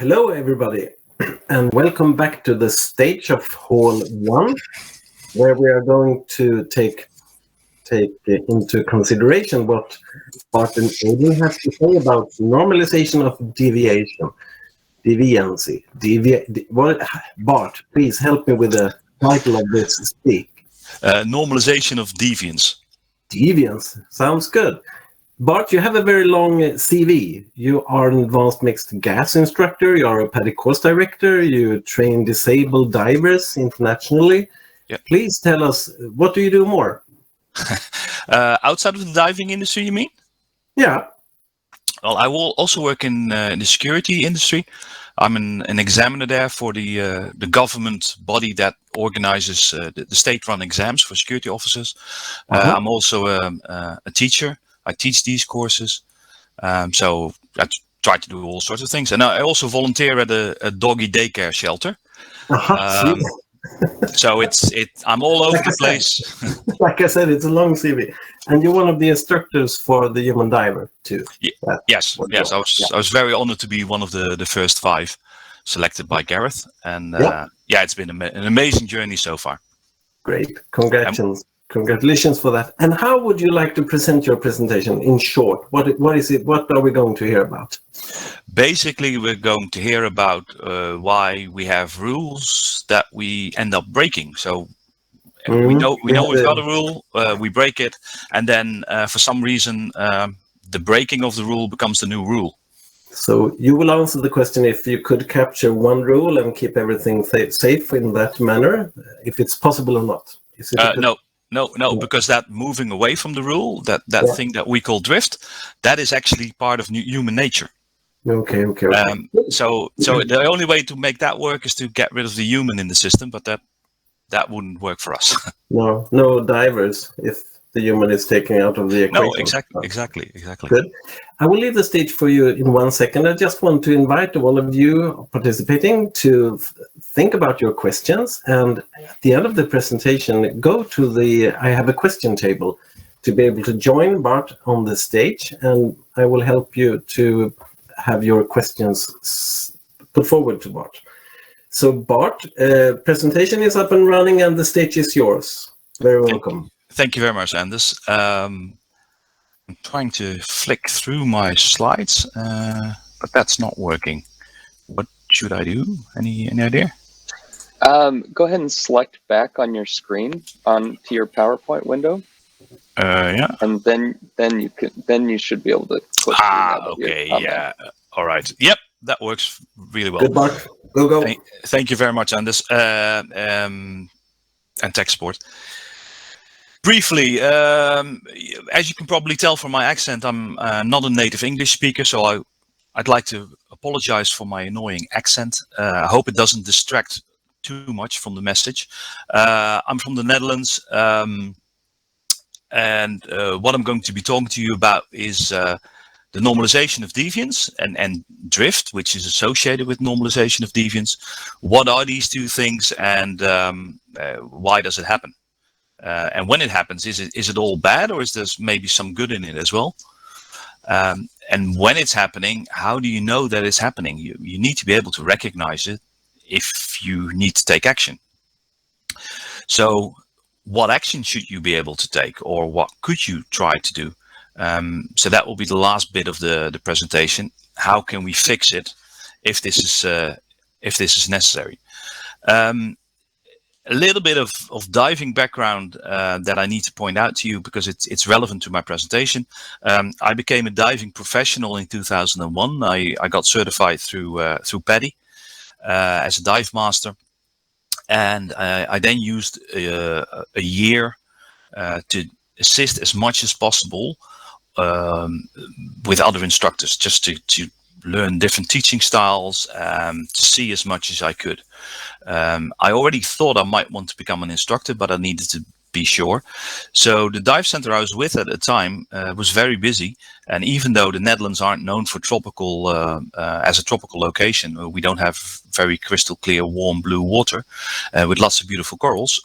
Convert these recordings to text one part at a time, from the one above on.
hello everybody, and welcome back to the stage of Hall 1, where we are going to take into consideration what Bart and Ouden have to say about normalization of deviancy. Bart, please help me with the title of this speak. Normalisation of Deviance. Deviance, sounds good. Bart, you have a very long CV. You are an advanced mixed gas instructor, you are a paddy course director, you train disabled divers internationally. Yep. Please tell us, what do you do more? Outside of the diving industry, you mean? Yeah. Well, I will also work in the security industry. I'm an examiner there for the government body that organizes the state-run exams for security officers. I'm also a teacher. I teach these courses. So I try to do all sorts of things. And I also volunteer at a doggy daycare shelter. So I'm all over the place. Like I said, it's a long CV. And you're one of the instructors for the Human Diver too. Yes. I was very honored to be one of the first 5 selected by Gareth. And it's been an amazing journey so far. Great. Congratulations for that. And how would you like to present your presentation in short? What is it? What are we going to hear about? Basically, we're going to hear about why we have rules that we end up breaking. So we know we've got a rule, we break it, and then for some reason the breaking of the rule becomes the new rule. So you will answer the question if you could capture one rule and keep everything safe in that manner, if it's possible or not. No, because that moving away from the rule, that thing that we call drift, that is actually part of human nature. Okay. So the only way to make that work is to get rid of the human in the system, but that wouldn't work for us. No divers if the human is taken out of the equation. No, exactly. Good. I will leave the stage for you in 1 second. I just want to invite all of you participating to think about your questions, and at the end of the presentation, go to I have a question table to be able to join Bart on the stage, and I will help you to have your questions put forward to Bart. So Bart, presentation is up and running and the stage is yours. Very welcome. Thank you very much, Anders. I'm trying to flick through my slides, but that's not working. What should I do? Any idea? Go ahead and select back on your screen onto your PowerPoint window. Yeah. And then you should be able to click. Okay. Yeah. All right. Yep, that works really well. Good, Bart. Go. Thank you very much, Anders. And tech support. Briefly, as you can probably tell from my accent, I'm not a native English speaker, so I'd like to apologize for my annoying accent. I hope it doesn't distract too much from the message. I'm from the Netherlands, and what I'm going to be talking to you about is the normalization of deviance and drift, which is associated with normalization of deviance. What are these two things, and why does it happen? And when it happens, is it all bad, or is there maybe some good in it as well? And when it's happening, how do you know that it's happening? You need to be able to recognize it if you need to take action. So what action should you be able to take, or what could you try to do? So that will be the last bit of the presentation. How can we fix it if this is necessary? A little bit of diving background that I need to point out to you because it's relevant to my presentation. I became a diving professional in 2001. I got certified through PADI as a dive master, and I then used a year to assist as much as possible with other instructors, just to learn different teaching styles, to see as much as I could. I already thought I might want to become an instructor, but I needed to be sure. So the dive center I was with at the time was very busy, and even though the Netherlands aren't known for tropical as a tropical location, we don't have very crystal clear warm blue water with lots of beautiful corals.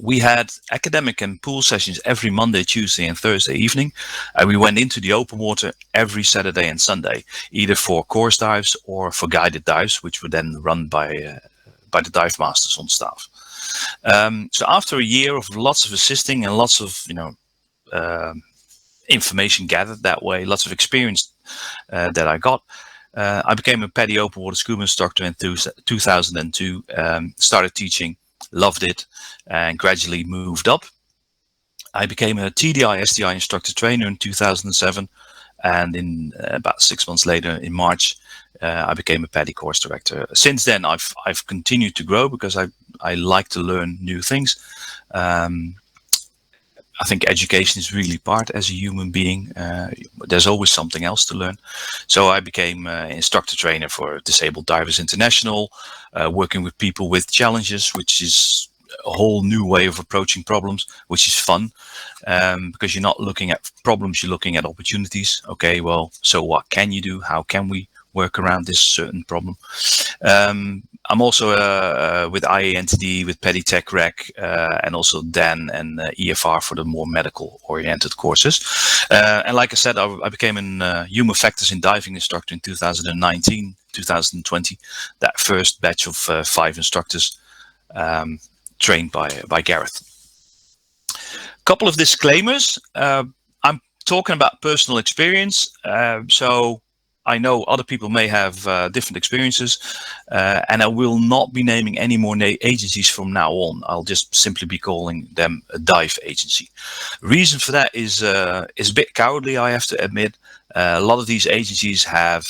we had academic and pool sessions every Monday, Tuesday, and Thursday evening. And we went into the open water every Saturday and Sunday, either for course dives or for guided dives, which were then run by the dive masters on staff. So after a year of lots of assisting and lots of, information gathered that way, lots of experience that I got, I became a PADI open water scuba instructor in 2002, started teaching, loved it, and gradually moved up. I became a TDI SDI instructor trainer in 2007, and in about 6 months later, in March, I became a PADI course director. Since then, I've continued to grow because I like to learn new things. I think education is really part as a human being. There's always something else to learn. So I became an instructor trainer for Disabled Divers International, working with people with challenges, which is a whole new way of approaching problems, which is fun, because you're not looking at problems, you're looking at opportunities. Okay, well, so what can you do? How can we work around this certain problem? I'm also with IANTD, with PADI Tech Rec, and also DAN and EFR for the more medical-oriented courses. And like I said, I became a human factors in diving instructor in 2019, 2020. That first batch of 5 instructors trained by Gareth. Couple of disclaimers. I'm talking about personal experience, so I know other people may have different experiences, and I will not be naming any more agencies from now on. I'll just simply be calling them a dive agency. Reason for that is a bit cowardly, I have to admit. A lot of these agencies have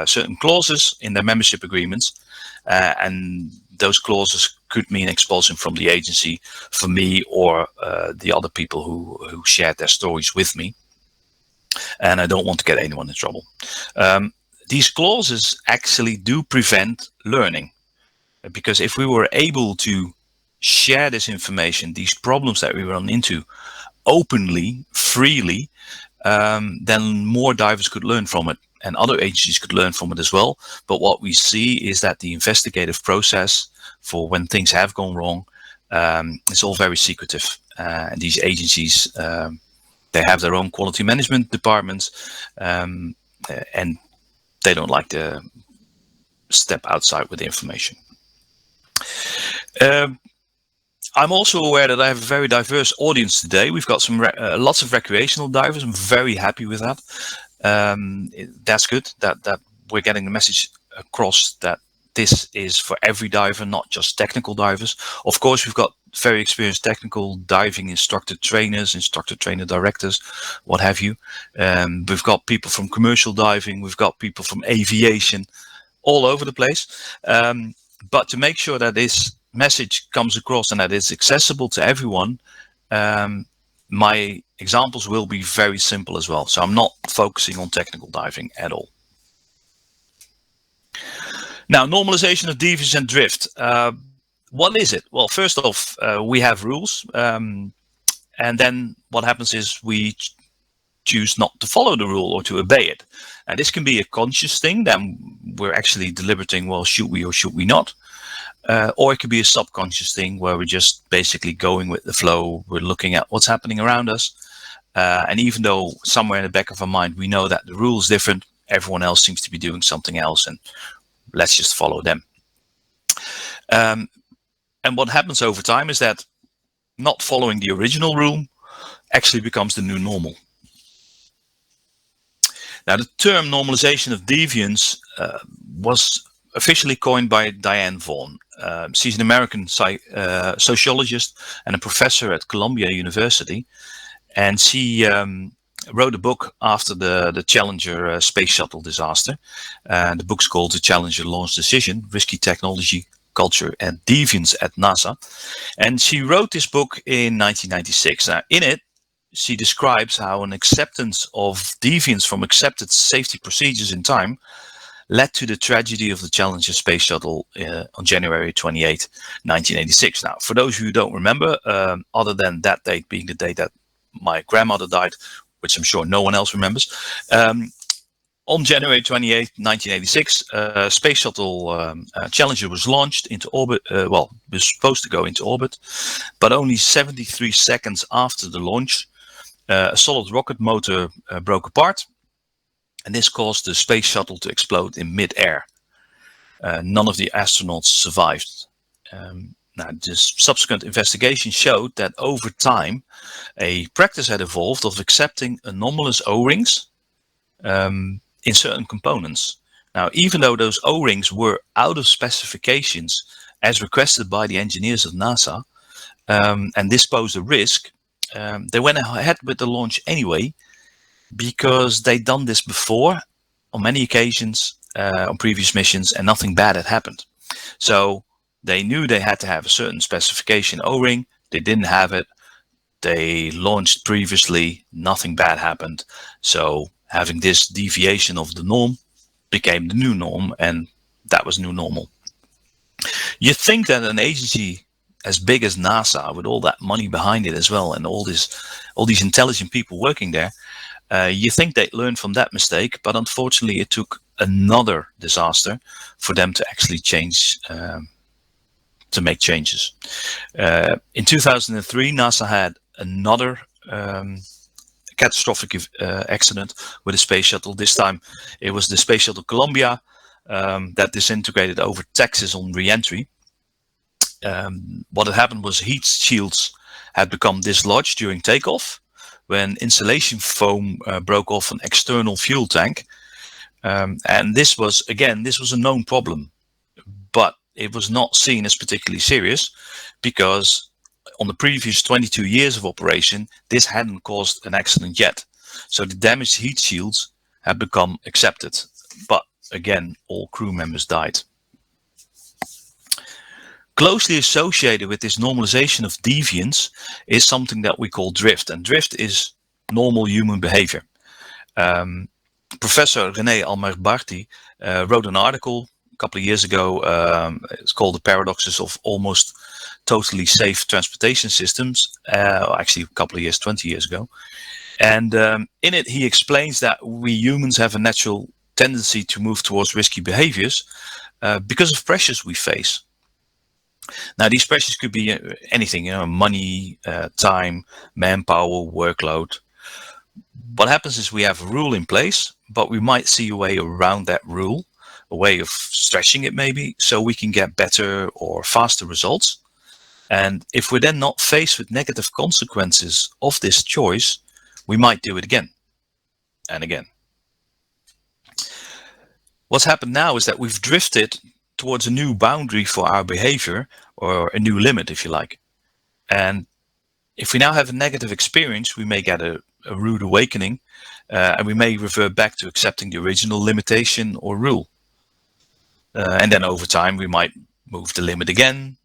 certain clauses in their membership agreements, and those clauses could mean expulsion from the agency for me or the other people who shared their stories with me. And I don't want to get anyone in trouble. These clauses actually do prevent learning, because if we were able to share this information, these problems that we run into openly, freely, then more divers could learn from it and other agencies could learn from it as well. But what we see is that the investigative process for when things have gone wrong, it's all very secretive. And these agencies, they have their own quality management departments, and they don't like to step outside with the information. I'm also aware that I have a very diverse audience today. We've got some lots of recreational divers. I'm very happy with that. That's good that we're getting the message across that this is for every diver, not just technical divers. Of course, we've got very experienced technical diving instructor trainers, instructor trainer directors, what have you. We've got people from commercial diving. We've got people from aviation, all over the place. But to make sure that this message comes across and that it's accessible to everyone, my examples will be very simple as well. So I'm not focusing on technical diving at all. Now, normalization of deviance and drift. What is it? Well, first off, we have rules. And then what happens is we choose not to follow the rule or to obey it. And this can be a conscious thing that we're actually deliberating, well, should we or should we not? Or it could be a subconscious thing where we're just basically going with the flow. We're looking at what's happening around us. And even though somewhere in the back of our mind, we know that the rule is different, everyone else seems to be doing something else, and let's just follow them. And what happens over time is that not following the original rule actually becomes the new normal. Now, the term normalization of deviance was officially coined by Diane Vaughan. She's an American sociologist and a professor at Columbia University. And she wrote a book after the Challenger space shuttle disaster. The book's called The Challenger Launch Decision, Risky Technology, Culture and Deviance at NASA. And she wrote this book in 1996. Now, in it, she describes how an acceptance of deviance from accepted safety procedures in time led to the tragedy of the Challenger space shuttle on January 28, 1986. Now, for those who don't remember, other than that date being the day that my grandmother died, which I'm sure no one else remembers, On January 28, 1986, Space Shuttle Challenger was launched into orbit. Well, was supposed to go into orbit, but only 73 seconds after the launch, a solid rocket motor broke apart, and this caused the space shuttle to explode in mid-air. None of the astronauts survived. Now, this subsequent investigation showed that over time, a practice had evolved of accepting anomalous O-rings in certain components. Now, even though those O-rings were out of specifications as requested by the engineers of NASA, and this posed a risk, they went ahead with the launch anyway, because they'd done this before on many occasions on previous missions, and nothing bad had happened. So they knew they had to have a certain specification O-ring. They didn't have it. They launched previously, nothing bad happened. So having this deviation of the norm became the new norm, and that was new normal. You'd think that an agency as big as NASA, with all that money behind it as well, and all these intelligent people working there, you think they'd learn from that mistake, but unfortunately it took another disaster for them to actually change, to make changes. In 2003, NASA had another catastrophic accident with a space shuttle. This time it was the Space Shuttle Columbia that disintegrated over Texas on re-entry. What had happened was heat shields had become dislodged during takeoff when insulation foam broke off an external fuel tank. And this was a known problem, but it was not seen as particularly serious because on the previous 22 years of operation, this hadn't caused an accident yet. So the damaged heat shields had become accepted. But again, all crew members died. Closely associated with this normalization of deviance is something that we call drift. And drift is normal human behavior. Professor René Almer-Barty wrote an article a couple of years ago. It's called The Paradoxes of Almost Totally Safe Transportation Systems. Actually, a couple of years, 20 years ago. And in it, he explains that we humans have a natural tendency to move towards risky behaviors because of pressures we face. Now, these pressures could be anything, money, time, manpower, workload. What happens is we have a rule in place, but we might see a way around that rule, a way of stretching it maybe, so we can get better or faster results. And if we're then not faced with negative consequences of this choice, we might do it again and again. What's happened now is that we've drifted towards a new boundary for our behavior, or a new limit, if you like. And if we now have a negative experience, we may get a rude awakening, and we may revert back to accepting the original limitation or rule. And then over time, we might move the limit again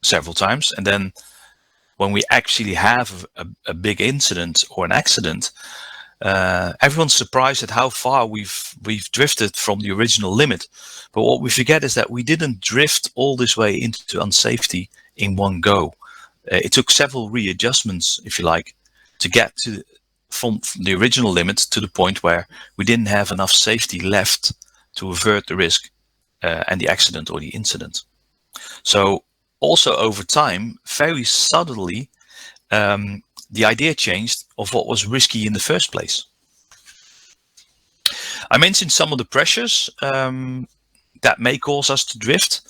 several times. And then when we actually have a big incident or an accident, everyone's surprised at how far we've drifted from the original limit. But what we forget is that we didn't drift all this way into unsafety in one go. It took several readjustments, if you like, to get from the original limit to the point where we didn't have enough safety left to avert the risk and the accident or the incident. So also over time, very subtly, the idea changed of what was risky in the first place. I mentioned some of the pressures that may cause us to drift,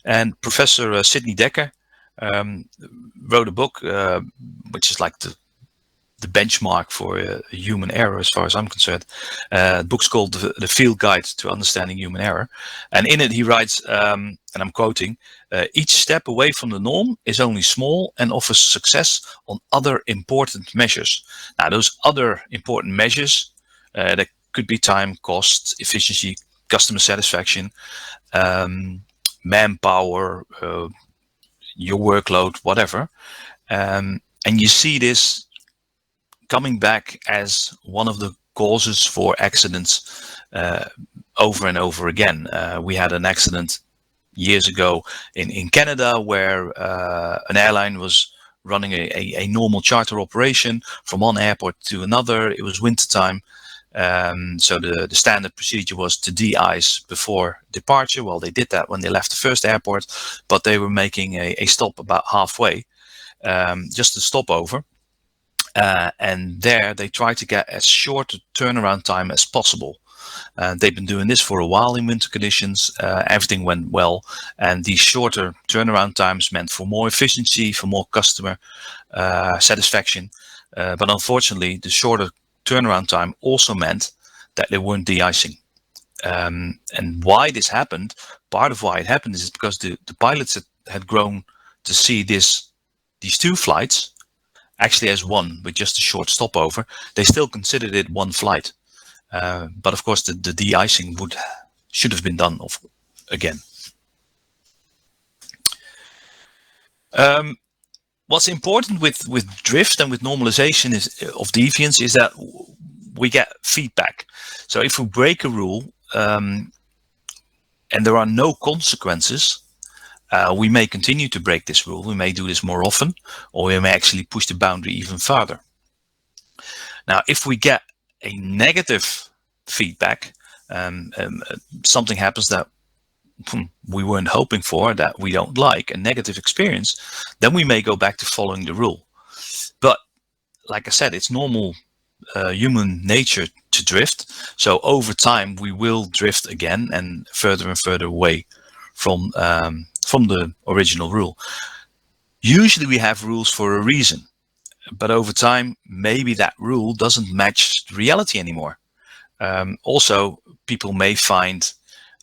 and Professor Sidney Dekker wrote a book which is like the benchmark for human error as far as I'm concerned. The book's called The Field Guide to Understanding Human Error, and in it he writes, and I'm quoting, each step away from the norm is only small and offers success on other important measures. Now, those other important measures, that could be time, cost, efficiency, customer satisfaction, manpower, your workload, whatever. And you see this coming back as one of the causes for accidents over and over again. We had an accident years ago in Canada where an airline was running a normal charter operation from one airport to another. It was wintertime. So the standard procedure was to de-ice before departure. Well, they did that when they left the first airport, but they were making a stop about halfway, just a stopover. And there they try to get as short a turnaround time as possible. They've been doing this for a while in winter conditions. Everything went well, and these shorter turnaround times meant for more efficiency, for more customer satisfaction. But unfortunately, the shorter turnaround time also meant that they weren't de-icing. And why this happened, part of why it happened is because the pilots had grown to see these two flights actually as one, with just a short stopover. They still considered it one flight. But of course, the de-icing should have been done again. What's important with drift and with normalization of deviance is that we get feedback. So if we break a rule and there are no consequences, we may continue to break this rule. We may do this more often, or we may actually push the boundary even further. Now, if we get a negative feedback, something happens that we weren't hoping for, that we don't like, a negative experience, then we may go back to following the rule. But like I said, it's normal human nature to drift. So over time, we will drift again and further away from the original rule. Usually we have rules for a reason, but over time, maybe that rule doesn't match reality anymore. Also, people may find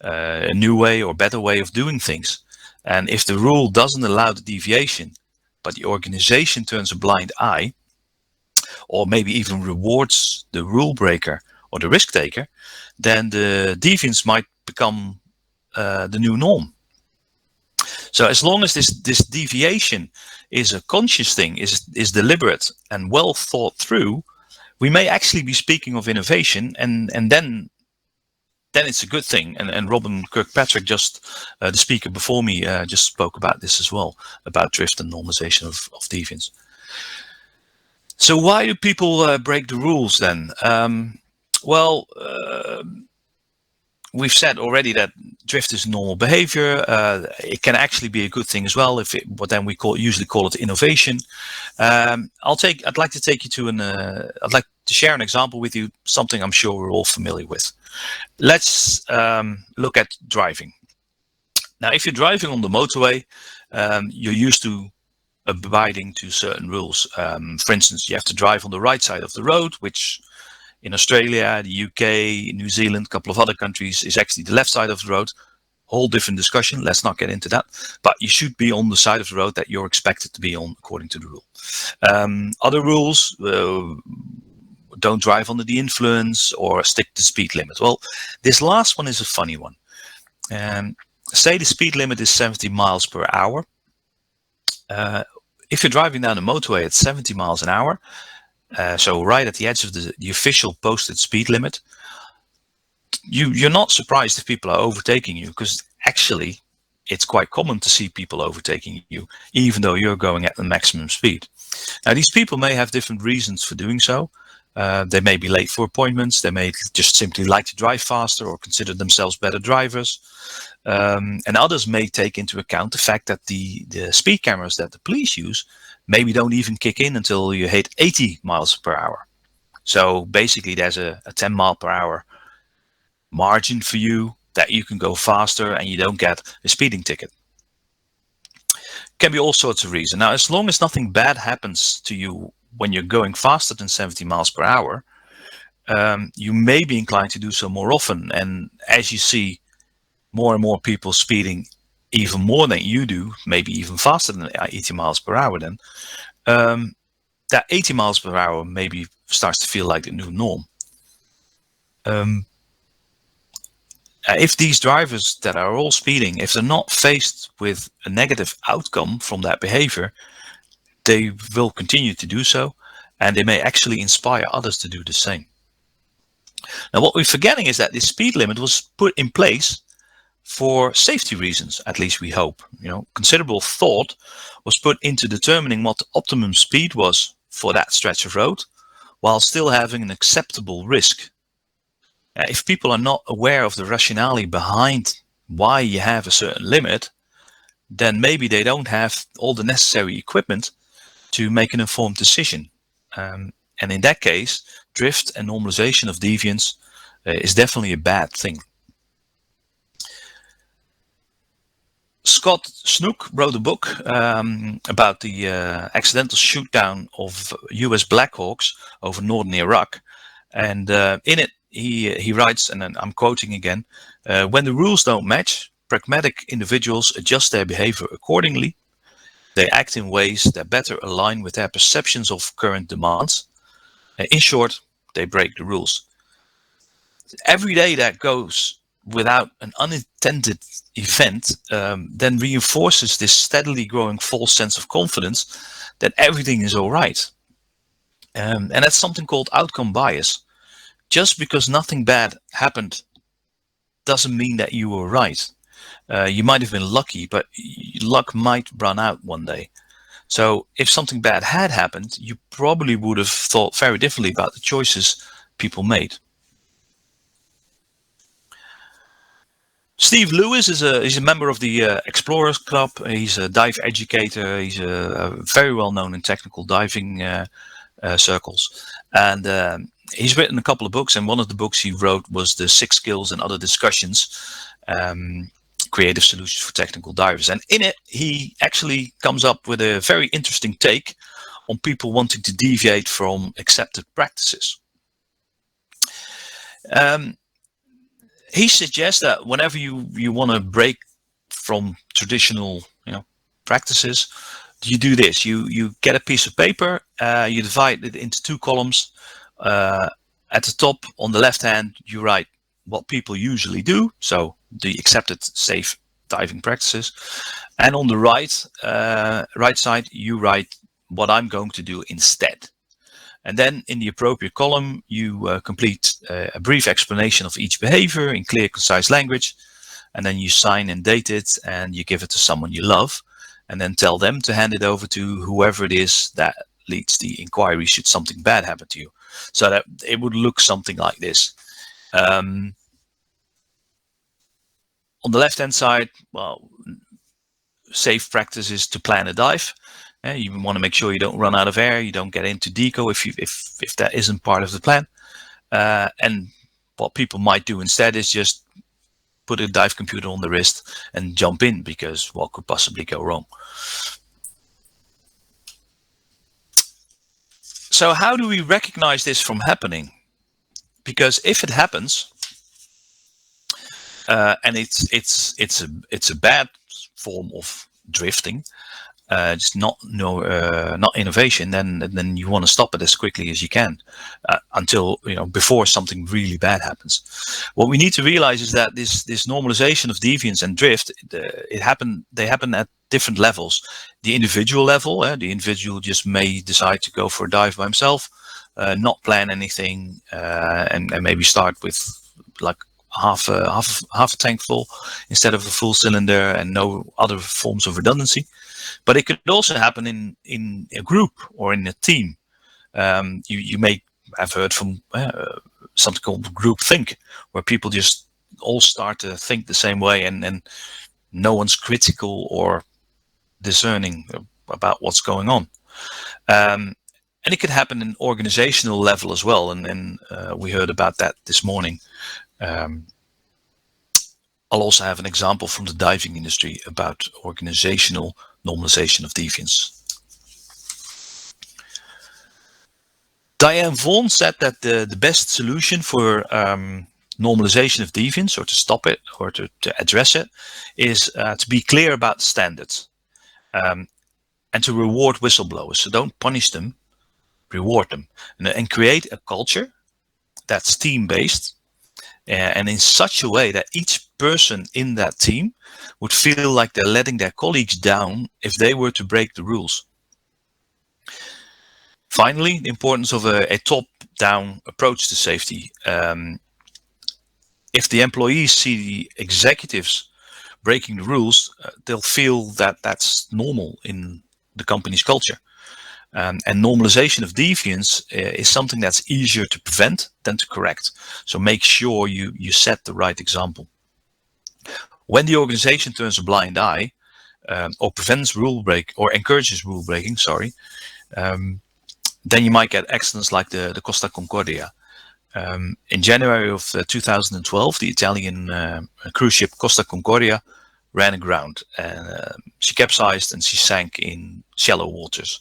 a new way or better way of doing things. And if the rule doesn't allow the deviation, but the organization turns a blind eye, or maybe even rewards the rule breaker or the risk taker, then the deviance might become the new norm. So as long as this deviation is a conscious thing, is deliberate and well thought through, we may actually be speaking of innovation, and then it's a good thing. And Robin Kirkpatrick, just the speaker before me, just spoke about this as well, about drift and normalization of deviance. So why do people break the rules then? We've said already that drift is normal behavior. It can actually be a good thing as well, but then we usually call it innovation. I'd like to take you to I'd like to share an example with you, something I'm sure we're all familiar with. Let's look at driving. Now, if you're driving on the motorway, you're used to abiding to certain rules. For instance, you have to drive on the right side of the road, which in Australia, the UK, New Zealand, a couple of other countries is actually the left side of the road. Whole different discussion. Let's not get into that. But you should be on the side of the road that you're expected to be on according to the rule. Other rules, don't drive under the influence or stick to speed limit. Well, this last one is a funny one. Say the speed limit is 70 miles per hour. If you're driving down the motorway at 70 miles an hour, so right at the edge of the official posted speed limit, you're not surprised if people are overtaking you, because actually it's quite common to see people overtaking you, even though you're going at the maximum speed. Now, these people may have different reasons for doing so. They may be late for appointments. They may just simply like to drive faster or consider themselves better drivers. And others may take into account the fact that the speed cameras that the police use maybe don't even kick in until you hit 80 miles per hour. So basically there's a 10 mile per hour margin for you that you can go faster and you don't get a speeding ticket. Can be all sorts of reasons. Now, as long as nothing bad happens to you when you're going faster than 70 miles per hour, you may be inclined to do so more often. And as you see more and more people speeding even more than you do, maybe even faster than 80 miles per hour, then that 80 miles per hour maybe starts to feel like the new norm. If these drivers that are all speeding, if they're not faced with a negative outcome from that behavior, they will continue to do so, and they may actually inspire others to do the same. Now, what we're forgetting is that this speed limit was put in place for safety reasons, at least we hope. Considerable thought was put into determining what the optimum speed was for that stretch of road, while still having an acceptable risk If people are not aware of the rationale behind why you have a certain limit, then maybe they don't have all the necessary equipment to make an informed decision. And in that case, drift and normalization of deviance is definitely a bad thing. Scott Snook wrote a book about the accidental shoot down of US Black Hawks over northern Iraq. And in it, he writes, and I'm quoting again, when the rules don't match, pragmatic individuals adjust their behavior accordingly. They act in ways that better align with their perceptions of current demands. In short, they break the rules. Every day that goes without an unintended event then reinforces this steadily growing false sense of confidence that everything is all right. And that's something called outcome bias. Just because nothing bad happened doesn't mean that you were right. You might have been lucky, but luck might run out one day. So if something bad had happened, you probably would have thought very differently about the choices people made. Steve Lewis is a member of the Explorers Club. He's a dive educator. He's very well known in technical diving circles. And he's written a couple of books, and one of the books he wrote was The 6 Skills and Other Discussions, Creative Solutions for Technical Divers. And in it, he actually comes up with a very interesting take on people wanting to deviate from accepted practices. He suggests that whenever you want to break from traditional practices, you do this. You get a piece of paper, you divide it into 2 columns. At the top, on the left hand, you write what people usually do, so the accepted safe diving practices. And on the right side, you write what I'm going to do instead. And then in the appropriate column, you complete a brief explanation of each behavior in clear, concise language. And then you sign and date it, and you give it to someone you love, and then tell them to hand it over to whoever it is that leads the inquiry should something bad happen to you. So that it would look something like this. On the left-hand side, well, safe practice is to plan a dive. You want to make sure you don't run out of air, you don't get into deco if that isn't part of the plan. And what people might do instead is just put a dive computer on the wrist and jump in, because what could possibly go wrong? So how do we recognize this from happening? Because if it happens, and it's a bad form of drifting, it's not innovation, then you want to stop it as quickly as you can, until before something really bad happens. What we need to realize is that this normalization of deviance and drift, they happen at different levels. The individual level, the individual just may decide to go for a dive by himself, not plan anything, and maybe start with like half a tank full instead of a full cylinder, and no other forms of redundancy. But it could also happen in a group or in a team. You may have heard from something called groupthink, where people just all start to think the same way, and no one's critical or discerning about what's going on. And it could happen in organizational level as well, and we heard about that this morning. I'll also have an example from the diving industry about organizational normalization of deviance. Diane Vaughan said that the best solution for normalization of deviance, or to stop it, or to address it, is to be clear about standards, and to reward whistleblowers. So don't punish them, reward them, and create a culture that's team-based, and in such a way that each person in that team would feel like they're letting their colleagues down if they were to break the rules. Finally, the importance of a top-down approach to safety. If the employees see the executives breaking the rules, they'll feel that that's normal in the company's culture. And normalization of deviance is something that's easier to prevent than to correct. So make sure you set the right example. When the organization turns a blind eye, or prevents rule break or encourages rule breaking, then you might get accidents like the Costa Concordia. In January of 2012, the Italian cruise ship Costa Concordia ran aground. She capsized and she sank in shallow waters.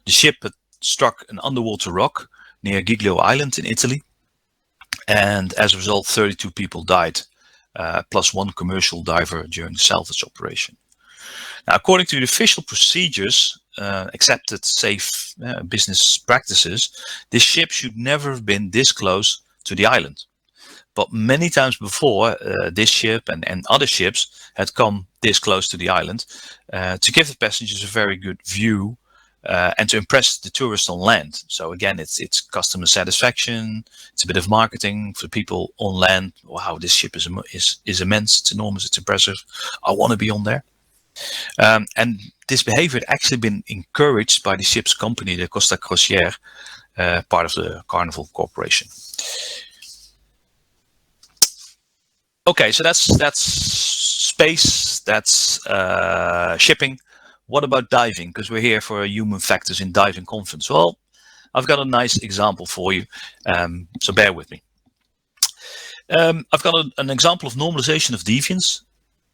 The ship had struck an underwater rock near Giglio Island in Italy, and as a result, 32 people died, plus one commercial diver during the salvage operation. Now, according to the official procedures, accepted safe business practices, this ship should never have been this close to the island. But many times before, this ship and other ships had come this close to the island to give the passengers a very good view and to impress the tourists on land. So again, it's customer satisfaction. It's a bit of marketing for people on land. Wow, this ship is immense. It's enormous. It's impressive. I want to be on there. And this behavior had actually been encouraged by the ship's company, the Costa Crociere, part of the Carnival Corporation. Okay, so that's space, that's shipping. What about diving? Because we're here for human factors in diving conference. Well, I've got a nice example for you, so bear with me. I've got an example of normalization of deviance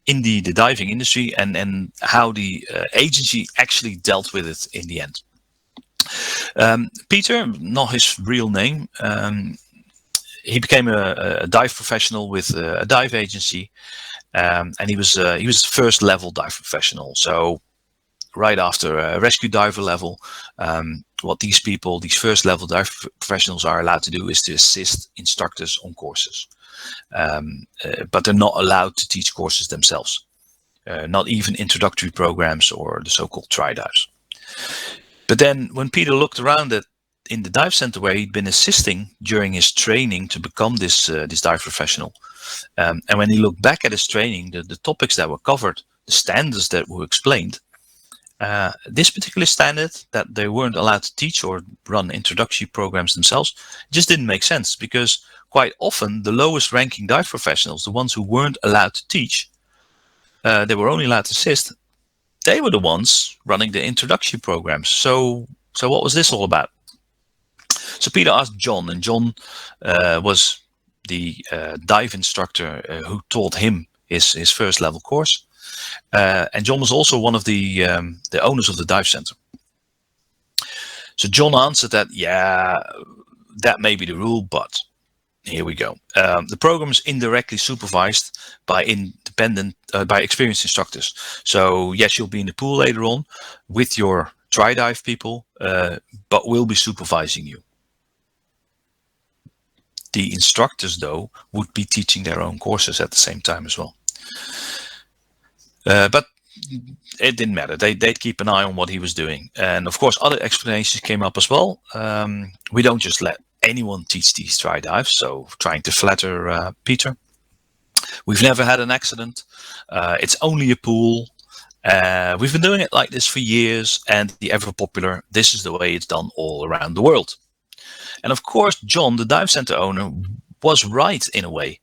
in the diving industry and how the agency actually dealt with it in the end. Peter, not his real name, he became a dive professional with a dive agency, and he was first level dive professional. So right after a rescue diver level, what these first level dive professionals are allowed to do is to assist instructors on courses. But they're not allowed to teach courses themselves, not even introductory programs or the so-called tri-dives. But then when Peter looked around in the dive center where he'd been assisting during his training to become this dive professional, and when he looked back at his training, the topics that were covered, the standards that were explained, this particular standard that they weren't allowed to teach or run introductory programs themselves just didn't make sense, because quite often the lowest ranking dive professionals, the ones who weren't allowed to teach, they were only allowed to assist, they were the ones running the introductory programs. So what was this all about? So Peter asked John, and John was the dive instructor who taught him his first level course. And John was also one of the owners of the dive center. So John answered that, yeah, that may be the rule, but here we go. The program is indirectly supervised by experienced instructors. So yes, you'll be in the pool later on with your tri-dive people, but we'll be supervising you. The instructors, though, would be teaching their own courses at the same time as well. But it didn't matter. They'd keep an eye on what he was doing. And of course, other explanations came up as well. We don't just let anyone teach these tri-dives. So trying to flatter Peter. We've never had an accident. It's only a pool. We've been doing it like this for years, and the ever popular, this is the way it's done all around the world. And of course, John, the dive center owner, was right in a way.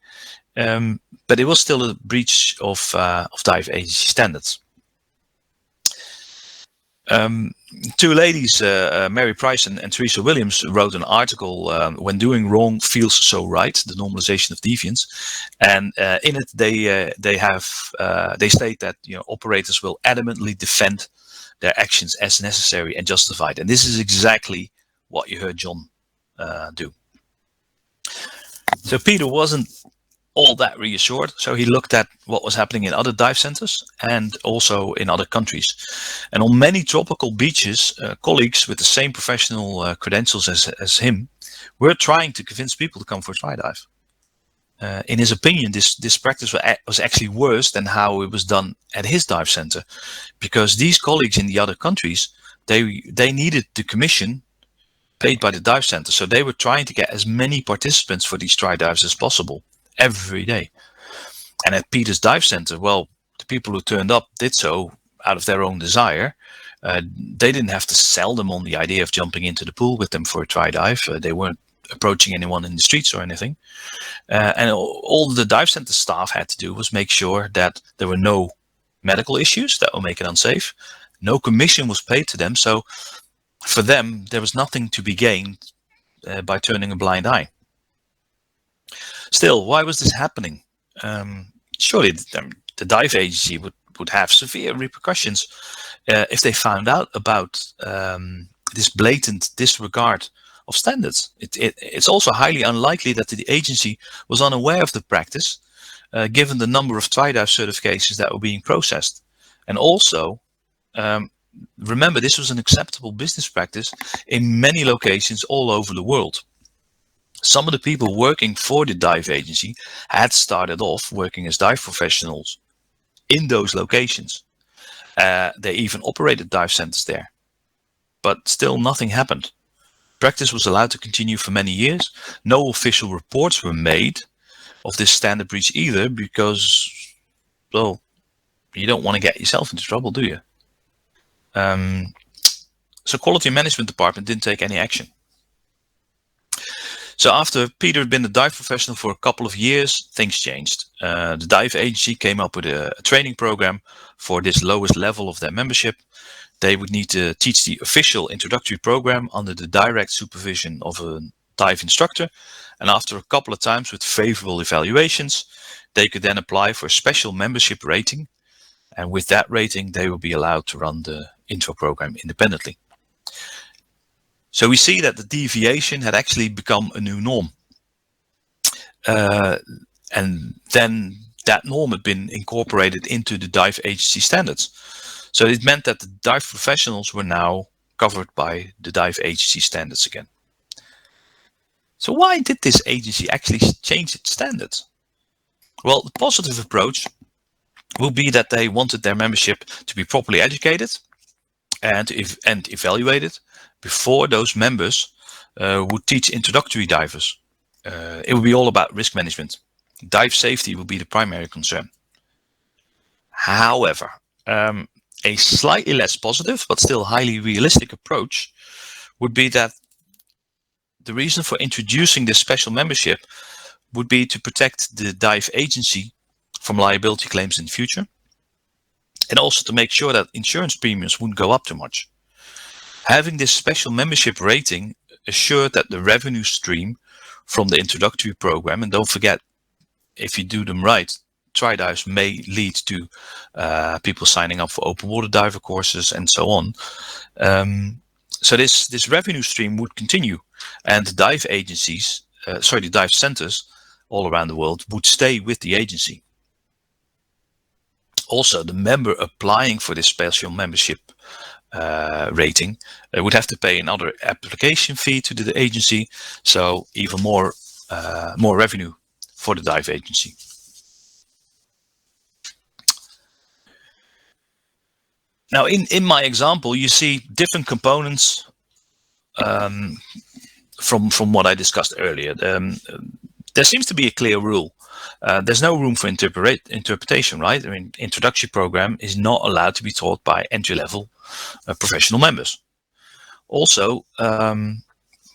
But it was still a breach of dive agency standards. Two ladies, Mary Price and Teresa Williams, wrote an article, "When Doing Wrong Feels So Right: The Normalization of Deviance," and in it they state that operators will adamantly defend their actions as necessary and justified, and this is exactly what you heard John do. So Peter wasn't all that reassured, so he looked at what was happening in other dive centers and also in other countries. And on many tropical beaches, colleagues with the same professional credentials as him were trying to convince people to come for a tri-dive. In his opinion, this practice was actually worse than how it was done at his dive center, because these colleagues in the other countries, they needed the commission paid by the dive center, so they were trying to get as many participants for these tri-dives as possible every day. And at Peter's dive center, well, the people who turned up did so out of their own desire, They didn't have to sell them on the idea of jumping into the pool with them for a try dive. They weren't approaching anyone in the streets or anything. And all the dive center staff had to do was make sure that there were no medical issues that would make it unsafe. No commission was paid to them. So for them, there was nothing to be gained by turning a blind eye. Still, why was this happening? Surely the dive agency would have severe repercussions if they found out about this blatant disregard of standards. It's also highly unlikely that the agency was unaware of the practice, given the number of try-dive certifications that were being processed. And also, remember, this was an acceptable business practice in many locations all over the world. Some of the people working for the dive agency had started off working as dive professionals in those locations. They even operated dive centers there, but still nothing happened. Practice was allowed to continue for many years. No official reports were made of this standard breach either, because, well, you don't want to get yourself into trouble, do you? So quality management department didn't take any action. So after Peter had been a dive professional for a couple of years, things changed. The dive agency came up with a training program for this lowest level of their membership. They would need to teach the official introductory program under the direct supervision of a dive instructor. And after a couple of times with favorable evaluations, they could then apply for a special membership rating. And with that rating, they will be allowed to run the intro program independently. So we see that the deviation had actually become a new norm. And then that norm had been incorporated into the dive agency standards. So it meant that the dive professionals were now covered by the dive agency standards again. So why did this agency actually change its standards? Well, the positive approach would be that they wanted their membership to be properly educated and evaluated before those members would teach introductory divers. It would be all about risk management. Dive safety would be the primary concern. However, a slightly less positive, but still highly realistic approach would be that the reason for introducing this special membership would be to protect the dive agency from liability claims in the future, and also to make sure that insurance premiums wouldn't go up too much. Having this special membership rating assured that the revenue stream from the introductory program, and don't forget, if you do them right, try dives may lead to people signing up for open water diver courses and so on. So this revenue stream would continue, and the dive agencies, the dive centers all around the world would stay with the agency. Also, the member applying for this special membership rating would have to pay another application fee to the agency, so even more revenue for the dive agency. Now, in my example, you see different components from what I discussed earlier. There seems to be a clear rule. There's no room for interpretation, right? I mean, introductory program is not allowed to be taught by entry-level professional members. Also,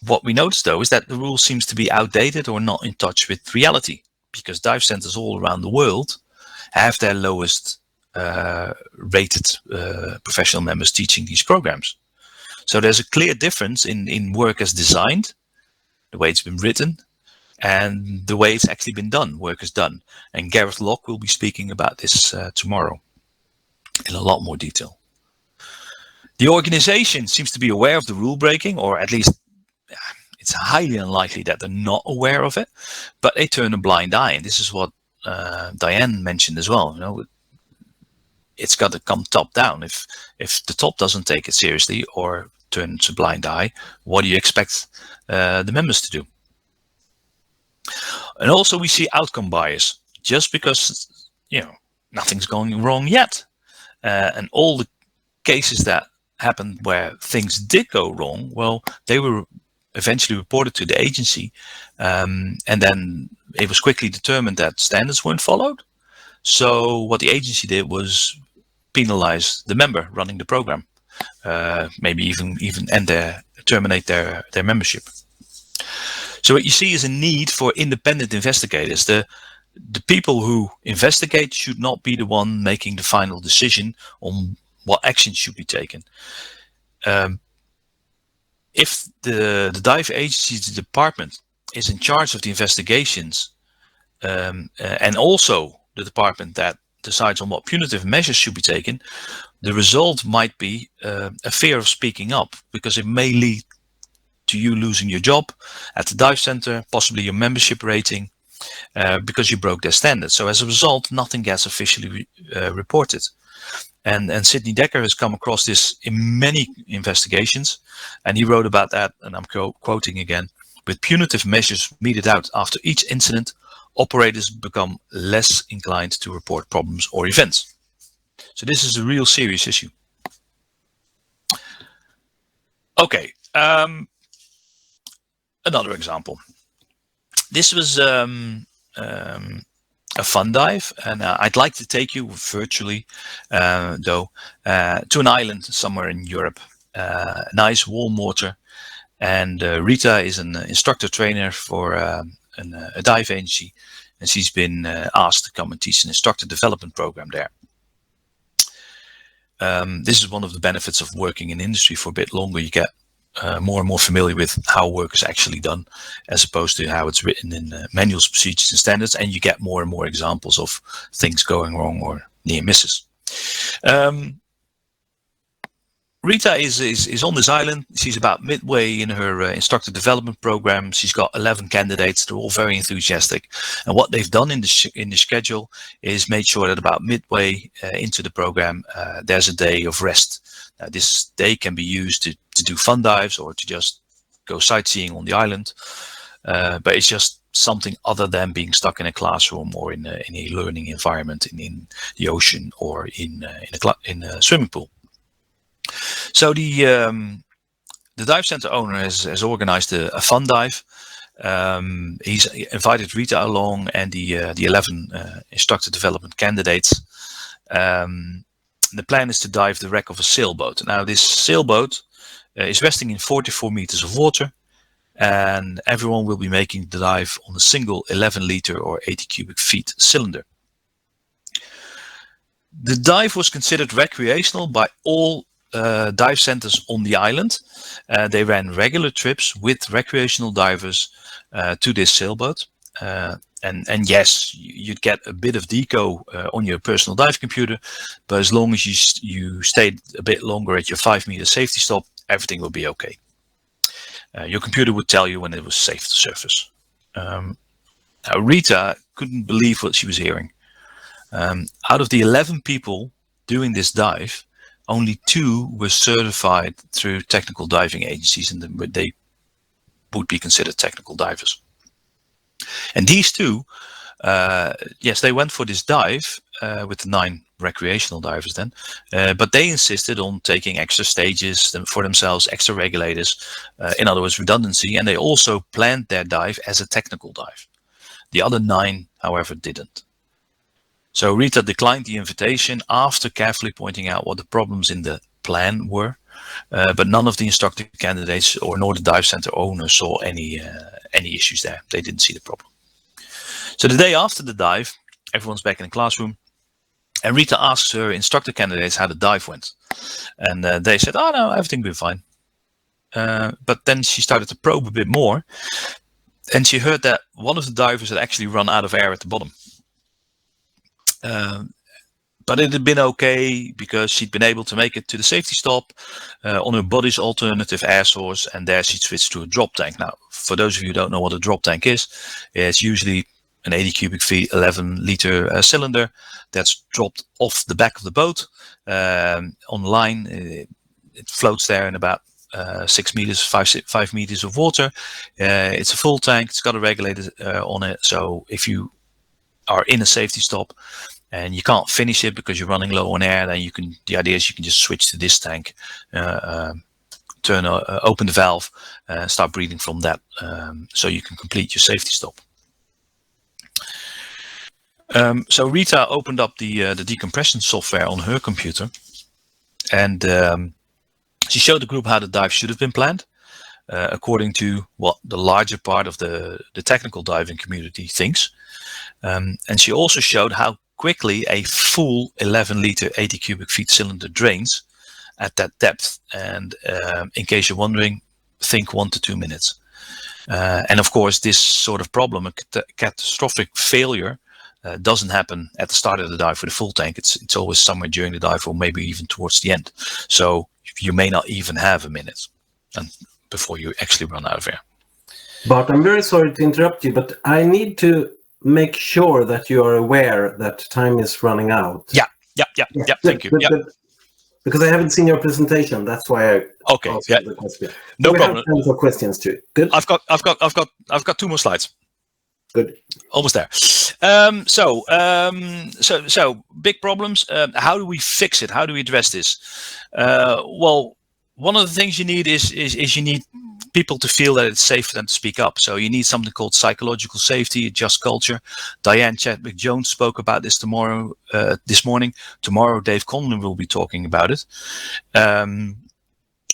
what we notice though is that the rule seems to be outdated or not in touch with reality, because dive centers all around the world have their lowest rated professional members teaching these programs. So there's a clear difference in work as designed, the way it's been written, and the way it's actually been done, work is done. And Gareth Locke will be speaking about this tomorrow in a lot more detail. The organization seems to be aware of the rule breaking, or at least it's highly unlikely that they're not aware of it, but they turn a blind eye. And this is what Diane mentioned as well. You know, it's got to come top down. If the top doesn't take it seriously or turns a blind eye, what do you expect the members to do? And also we see outcome bias, just because, you know, nothing's going wrong yet. And all the cases that happened where things did go wrong, well, they were eventually reported to the agency. And then it was quickly determined that standards weren't followed. So what the agency did was penalize the member running the program. maybe even end terminate their membership. So what you see is a need for independent investigators. The people who investigate should not be the one making the final decision on what action should be taken. If the dive agency, the department, is in charge of the investigations, and also the department that decides on what punitive measures should be taken, the result might be a fear of speaking up, because it may lead to you losing your job at the dive center, possibly your membership rating, because you broke their standards. So as a result, nothing gets officially reported. And Sidney Dekker has come across this in many investigations, and he wrote about that, and I'm quoting again: with punitive measures meted out after each incident, operators become less inclined to report problems or events. So this is a real serious issue. Okay, another example. This was a fun dive, and I'd like to take you virtually, though, to an island somewhere in Europe. Nice warm water, and Rita is an instructor trainer for a dive agency, and she's been asked to come and teach an instructor development program there. This is one of the benefits of working in industry for a bit longer. You get more and more familiar with how work is actually done, as opposed to how it's written in manuals, procedures, and standards, and you get more and more examples of things going wrong or near misses. Rita is on this island. She's about midway in her instructor development program. She's got 11 candidates. They're all very enthusiastic. And what they've done in the schedule is made sure that about midway into the program, there's a day of rest. Now, this day can be used to do fun dives or to just go sightseeing on the island. But it's just something other than being stuck in a classroom or in a learning environment in the ocean or in a swimming pool. So the dive center owner has organized a fun dive. He's invited Rita along and the 11 instructor development candidates. The plan is to dive the wreck of a sailboat. Now, this sailboat is resting in 44 meters of water, and everyone will be making the dive on a single 11-liter or 80 cubic feet cylinder. The dive was considered recreational by all dive centers on the island. They ran regular trips with recreational divers to this sailboat. And yes, you'd get a bit of deco on your personal dive computer, but as long as you stayed a bit longer at your 5-meter safety stop, everything will be okay. Your computer would tell you when it was safe to surface. Now, Rita couldn't believe what she was hearing. Out of the 11 people doing this dive, only 2 were certified through technical diving agencies, and they would be considered technical divers. And these 2, yes, they went for this dive with the 9 recreational divers then, but they insisted on taking extra stages for themselves, extra regulators, in other words, redundancy, and they also planned their dive as a technical dive. The other 9, however, didn't. So Rita declined the invitation after carefully pointing out what the problems in the plan were, but none of the instructor candidates nor the dive center owner saw any issues there. They didn't see the problem. So the day after the dive, everyone's back in the classroom, and Rita asks her instructor candidates how the dive went, and they said, "Oh no, everything will be fine." But then she started to probe a bit more, and she heard that one of the divers had actually run out of air at the bottom. But it had been okay because she'd been able to make it to the safety stop on her body's alternative air source, and there she switched to a drop tank. Now, for those of you who don't know what a drop tank is, it's usually an 80 cubic feet, 11-liter cylinder that's dropped off the back of the boat on line. It floats there in about 6 meters, 5 meters of water. It's a full tank. It's got a regulator on it. So if you are in a safety stop and you can't finish it because you're running low on air, then the idea is you can just switch to this tank, open the valve, start breathing from that, so you can complete your safety stop. So Rita opened up the decompression software on her computer, and She showed the group how the dive should have been planned, according to what the larger part of the technical diving community thinks. And she also showed how quickly a full 11-liter 80 cubic feet cylinder drains at that depth. And in case you're wondering, think 1 to 2 minutes. And of course, this sort of problem, a catastrophic failure, doesn't happen at the start of the dive with a full tank. It's always somewhere during the dive, or maybe even towards the end. So you may not even have a minute before you actually run out of air. Bart, I'm very sorry to interrupt you, but I need to make sure that you are aware that time is running out. Yeah. Thank you. Because I haven't seen your presentation, that's why I asked the question. No we problem. Have time for questions too. Good. I've got 2 more slides. Good. Almost there. So big problems. How do we fix it? How do we address this? Well, one of the things you need is you need people to feel that it's safe for them to speak up. So you need something called psychological safety, a just culture. Diane Chadwick-Jones spoke about this this morning. Tomorrow, Dave Conlon will be talking about it.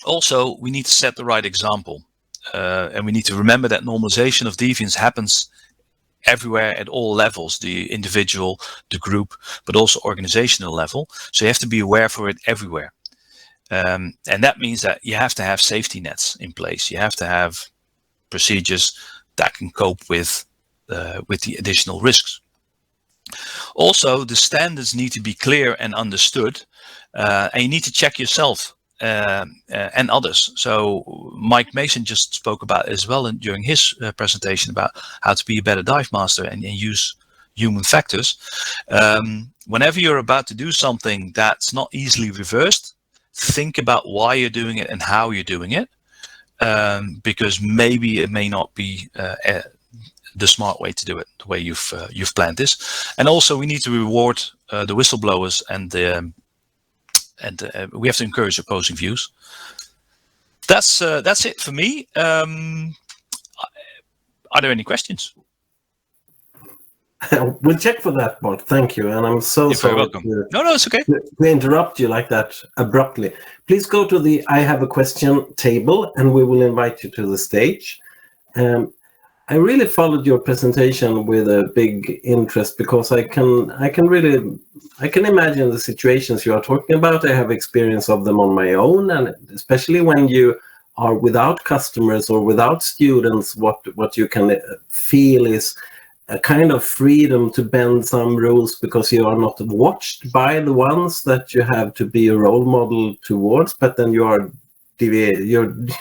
Also, we need to set the right example. And we need to remember that normalization of deviance happens everywhere at all levels, the individual, the group, but also organizational level. So you have to be aware for it everywhere. And that means that you have to have safety nets in place. You have to have procedures that can cope with the additional risks. Also, the standards need to be clear and understood, and you need to check yourself and others. So Mike Mason just spoke about it as well during his presentation about how to be a better dive master and use human factors. Whenever you're about to do something that's not easily reversed, think about why you're doing it and how you're doing it, because maybe it may not be the smart way to do it, the way you've planned this. And also, we need to reward the whistleblowers, and we have to encourage opposing views. That's it for me. Are there any questions? We'll check for that, Bart. Thank you. And I'm so sorry. You're welcome. No, it's okay. To interrupt you like that abruptly. Please go to the I have a question table and we will invite you to the stage. I really followed your presentation with a big interest because I can imagine the situations you are talking about. I have experience of them on my own, and especially when you are without customers or without students, what you can feel is a kind of freedom to bend some rules because you are not watched by the ones that you have to be a role model towards, but then you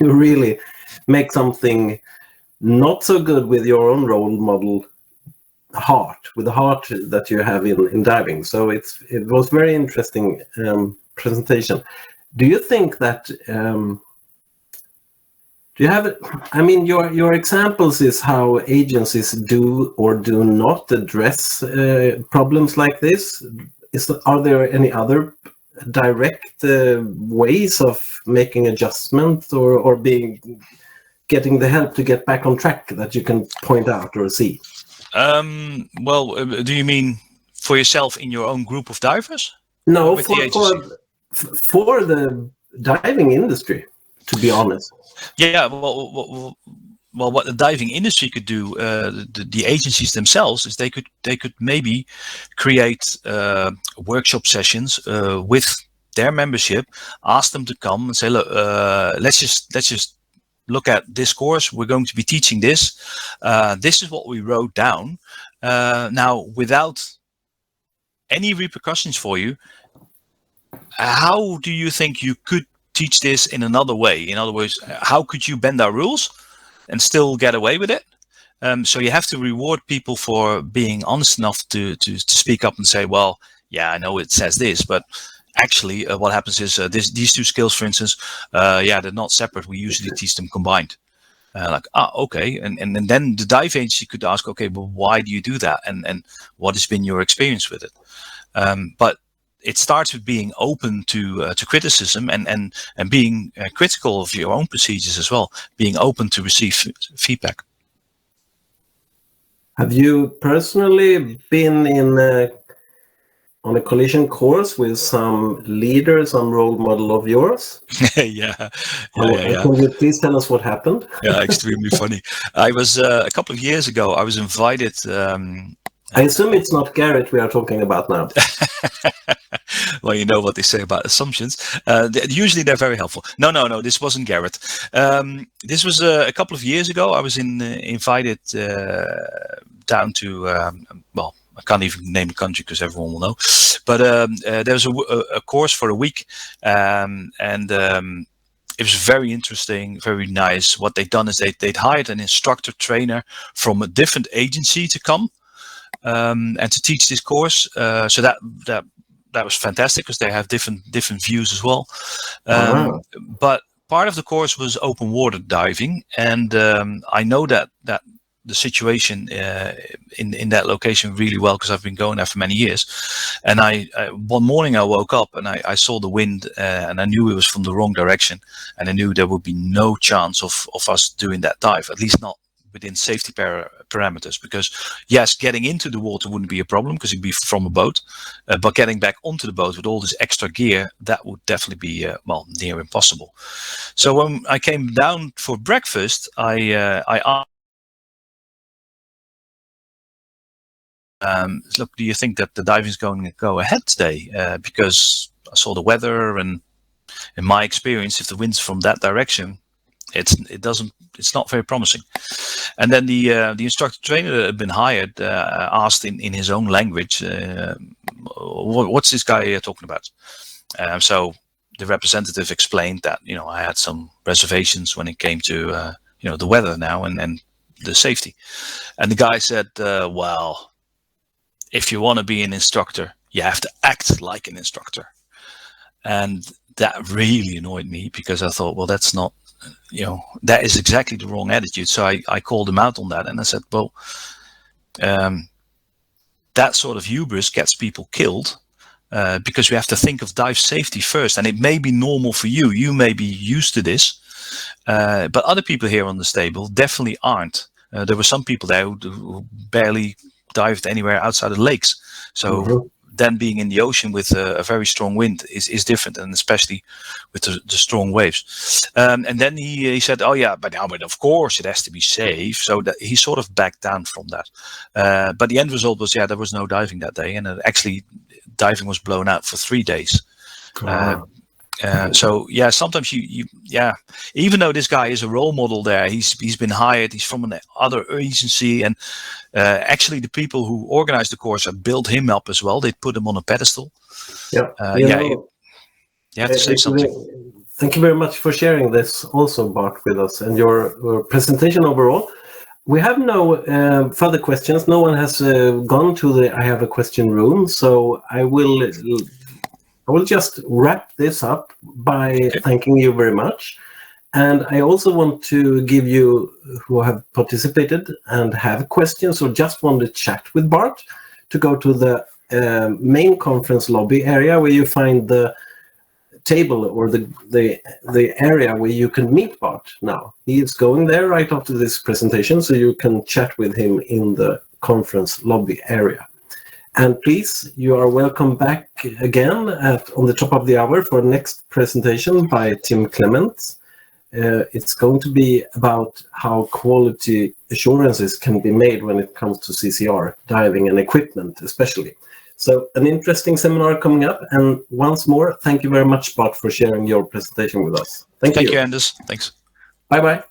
really make something not so good with your own role model with the heart that you have in diving. So it was very interesting presentation. Do you think that do you have, I mean, your examples is how agencies do or do not address problems like this? Are there any other direct ways of making adjustments or getting the help to get back on track that you can point out or see? Well, do you mean for yourself in your own group of divers? No, for the diving industry, to be honest. Yeah, well, what the diving industry could do, the agencies themselves, is they could maybe create workshop sessions with their membership, ask them to come and say, look, let's just look at this course. We're going to be teaching this. This is what we wrote down. Now, without any repercussions for you, how do you think you could teach this in another way? In other words, how could you bend our rules and still get away with it? So you have to reward people for being honest enough to speak up and say, well, yeah, I know it says this, but actually what happens is these two skills, for instance, they're not separate. We usually teach them combined. Okay. And then the dive agency could ask, okay, well, why do you do that? And what has been your experience with it? But it starts with being open to criticism and being critical of your own procedures as well, being open to receive feedback. Have you personally been in on a collision course with some leader, some role model of yours. Yeah. Can you please tell us what happened? Yeah, extremely funny. I was a couple of years ago. I was invited. I assume it's not Garrett we are talking about now. Well, you know what they say about assumptions. Usually they're very helpful. No. This wasn't Garrett. This was a couple of years ago. I was invited down to well, I can't even name the country because everyone will know. But there was a course for a week, and it was very interesting, very nice. What they'd done is they'd hired an instructor trainer from a different agency to come and to teach this course. So that was fantastic because they have different views as well. Wow. But part of the course was open water diving, and I know that the situation in that location really well because I've been going there for many years. And I one morning I woke up and I saw the wind and I knew it was from the wrong direction, and I knew there would be no chance of us doing that dive, at least not within safety parameters, because yes, getting into the water wouldn't be a problem because it'd be from a boat, but getting back onto the boat with all this extra gear, that would definitely be well, near impossible. So when I came down for breakfast, I asked, look, do you think that the diving is going to go ahead today? Because I saw the weather, and in my experience, if the wind's from that direction, it's not very promising. And then the instructor trainer that had been hired asked in his own language, what's this guy talking about? So the representative explained that, you know, I had some reservations when it came to you know, the weather now and the safety. And the guy said, well, if you want to be an instructor, you have to act like an instructor. And that really annoyed me because I thought, well, that's not, you know, that is exactly the wrong attitude. So I called him out on that, and I said, well, that sort of hubris gets people killed because we have to think of dive safety first. And it may be normal for you. You may be used to this, but other people here on the stable definitely aren't. There were some people there who barely dived anywhere outside of lakes. So then being in the ocean with a very strong wind is different, and especially with the strong waves. And then he said, oh yeah, but of course it has to be safe. So that he sort of backed down from that. But the end result was, yeah, there was no diving that day. And actually diving was blown out for 3 days. So yeah, sometimes you even though this guy is a role model there, he's been hired, he's from another agency, and actually the people who organized the course have built him up as well. They put him on a pedestal. Yeah, you have to say something. Thank you very much for sharing this also, Bart, with us and your presentation overall. We have no further questions. No one has gone to the I have a question room, so I will just wrap this up by thanking you very much. And I also want to give you who have participated and have questions or just want to chat with Bart to go to the main conference lobby area where you find the table or the area where you can meet Bart now. He is going there right after this presentation, so you can chat with him in the conference lobby area. And please, you are welcome back again on the top of the hour for next presentation by Tim Clement. It's going to be about how quality assurances can be made when it comes to CCR, diving and equipment especially. So an interesting seminar coming up. And once more, thank you very much, Bart, for sharing your presentation with us. Thank you. Thank you, Anders. Thanks. Bye-bye.